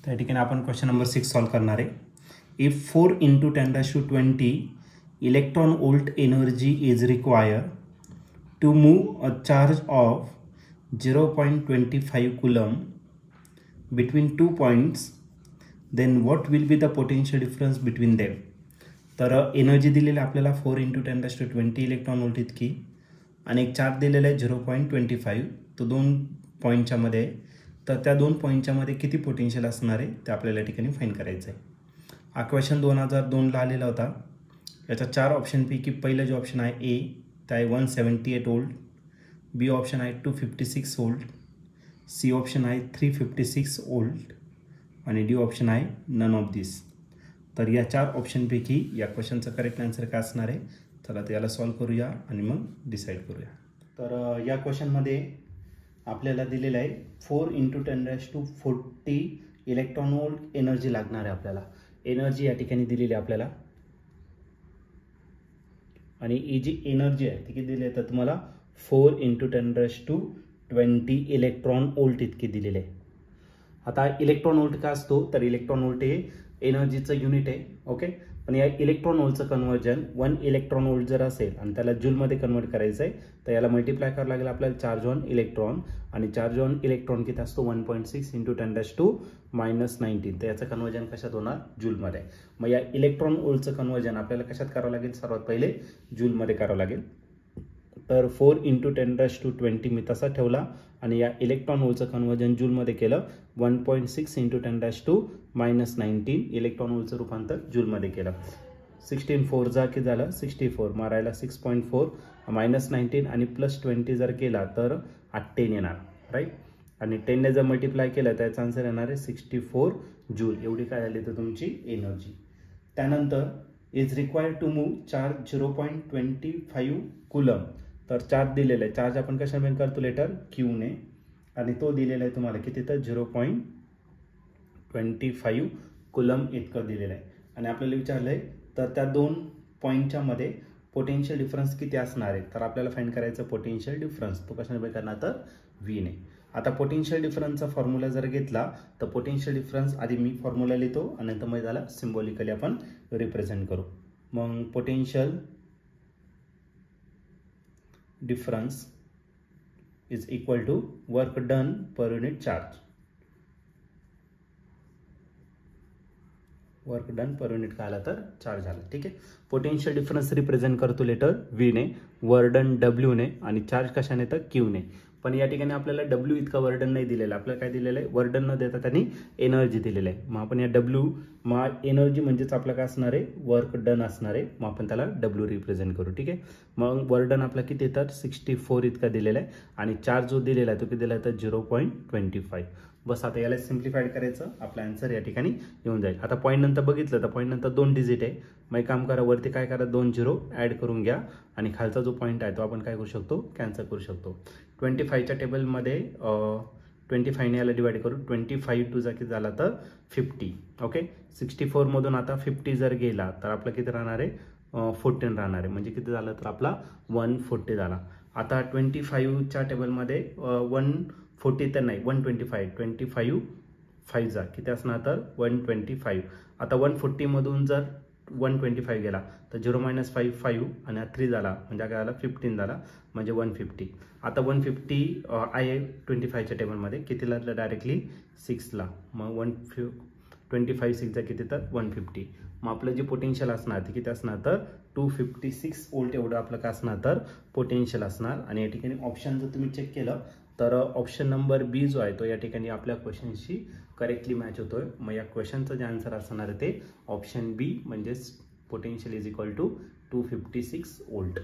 त्या ठिकाणी आपण क्वेश्चन नंबर 6 सॉल्व करणार आहे. If 4 × 10⁻20 electron volt energy is required to move a charge of 0.25 coulomb between 2 points, then what will be the potential difference between them? तर energy दिलेली आपल्याला 4 × 10⁻20 electron volt इतकी आणि एक चार्ज दिलेला आहे 0.25. तो 2 पॉईंटच्या मध्ये, तर त्या 2 पॉईंटच्या मध्ये किती पोटेन्शियल असणार आहे ते आपल्याला या ठिकाणी फाइंड करायचं आहे. हा क्वेश्चन 2002ला आलेला होता. याच्या 4 ऑप्शनपैकी पहिलं जे ऑप्शन आहे ए ते आहे 178 वोल्ट, बी ऑप्शन आहे 256 वोल्ट, सी ऑप्शन आहे 356 वोल्ट आणि डी ऑप्शन आहे नन ऑफ दिस. तर या 4 ऑप्शनपैकी या क्वेश्चनचं करेक्ट आन्सर काय असणार आहे? चला तर याला सॉल्व करूया आणि मग डिसाईड करूया. तर या क्वेश्चनमध्ये आपल्याला दिलेलं आहे 4 × 10⁻40 इलेक्ट्रॉन वोल्ट एनर्जी लागणार आहे. आपल्याला एनर्जी या ठिकाणी दिलेली आहे आपल्याला, आणि ही जी एनर्जी आहे ती किती दिली आहे तर तुम्हाला 4 × 10⁻20 इलेक्ट्रॉन वोल्ट इतकी दिलेली आहे. आता इलेक्ट्रॉन वोल्ट का असतो तर इलेक्ट्रॉन वोल्ट हे एनर्जीचं युनिट आहे. ओके, पण या इलेक्ट्रॉन वोल्टचं कन्वर्जन 1 इलेक्ट्रॉन वोल्ट जर असेल आणि त्याला जूलमध्ये कन्वर्ट करायचं आहे तर याला मल्टिप्लाय करावं लागेल आपल्याला चार्ज ऑन इलेक्ट्रॉन, आणि चार्ज ऑन इलेक्ट्रॉन किती असतो 1.6 × 10⁻19. तर याचं कन्वर्जन कशात होणार? जूलमध्ये. मग या इलेक्ट्रॉन वोल्टचं कन्वर्जन आपल्याला कशात करावं लागेल? सर्वात पहिले जूलमध्ये करावं लागेल. तर 4 × 10⁻20 मी तसा ठेवला आणि या इलेक्ट्रॉन वोल्टचं कन्वर्जन जूलमध्ये केलं. 1.6 × 10⁻19 इलेक्ट्रॉन वोल्टचं रूपांतर जूलमध्ये केलं. 16 4 जा की झालं 64, मारायला 6.4 -19 आणि +20 जर केला तर 10 येणार, राईट. आणि 10 ने जर मल्टिप्लाय केलं तर याचा आन्सर येणार आहे 64 जूल. एवढी काय झाली तर तुमची एनर्जी. त्यानंतर is required to move charge 0.25 coulomb. तर चार्ज दिलेला आहे, चार्ज आपण कशाने कॅल्क्युलेटर क्यूने, आणि तो दिलेला आहे तुम्हाला किती तर 0.25 कुलम इतकं दिलेलं आहे. आणि आपल्याला विचारलं आहे तर त्या 2 पॉईंटच्या मध्ये पोटेन्शियल डिफरन्स किती असणार आहे? तर आपल्याला फाइंड करायचं पोटेन्शियल डिफरन्स. तो कशाने करणार तर व्हीने. आता पोटेन्शियल डिफरन्सचा फॉर्म्युला जर घेतला तर पोटेन्शियल डिफरन्स आधी मी फॉर्म्युला लिहितो आणि नंतर मग त्याला सिम्बॉलिकली आपण रिप्रेझेंट करू. मग potential difference is equal to work done per unit charge. Work done per unit काय आला तर चार्ज आला. ठीक आहे. पोटेन्शियल डिफरन्स रिप्रेझेंट करतो लेटर व्ही ने, वर्क डन डब्ल्यू ने आणि चार्ज कशाने तर क्यू ने. पण या ठिकाणी आपल्याला डब्ल्यू इतका वर्डन नाही दिलेला, आपल्याला काय दिलेलं आहे वर्डन न देता त्यांनी एनर्जी दिलेलं आहे. मग आपण या डब्ल्यू मग एनर्जी म्हणजेच आपलं काय असणार आहे वर्क डन असणार आहे. मग आपण त्याला डब्ल्यू रिप्रेझेंट करू. ठीक आहे. मग वर्डन आपला किती येतात 64 इतका दिलेला आहे आणि चार्ज जो दिलेला आहे तो किती दिला आहे तर 0.25. बस आता याला सिम्प्लिफाईड करायचं, आपला आन्सर या ठिकाणी येऊन जाईल. आता पॉईंट नंतर बघितलं तर पॉईंट नंतर 2 डिजिट आहे. मग एक काम करा, वरती काय करा 2 0 ॲड करून घ्या आणि खालचा जो पॉईंट आहे तो आपण काय करू शकतो कॅन्सल करू शकतो. 25च्या टेबलमध्ये 25ने याला डिवाइड करू. 25 2 जा किती झाला तर 50. ओके. 64 मधून आता 50 जर गेला तर आपलं किती राहणार आहे 14 राहणार आहे. म्हणजे किती झालं तर आपला 140 झाला. आता 25च्या टेबलमध्ये 140 तर नाही 125, 25 5 जा किती असणार तर 125. आता 140 मधून जर 125 गेला तर 0 - 5 5 आणि 3 झाला म्हणजे काय झाला 15 झाला म्हणजे 150. आता 150 आहे 25च्या टेबलमध्ये कितीला डायरेक्टली 6ला. मग 125 6 जा किती तर 150. मग आपलं जे पोटेन्शियल असणार ते किती असणार तर 256 वोल्ट एवढं आपलं काय असणार तर पोटेन्शियल असणार. आणि या ठिकाणी ऑप्शन जर तुम्ही चेक केलं तर ऑप्शन नंबर बी जो आहे तो या ठिकाणी आपल्या क्वेश्चनशी करेक्टली मॅच होतोय. मग या क्वेश्चनचं जे आन्सर असणार आहे ते ऑप्शन बी म्हणजेच potential is equal to 256 volt.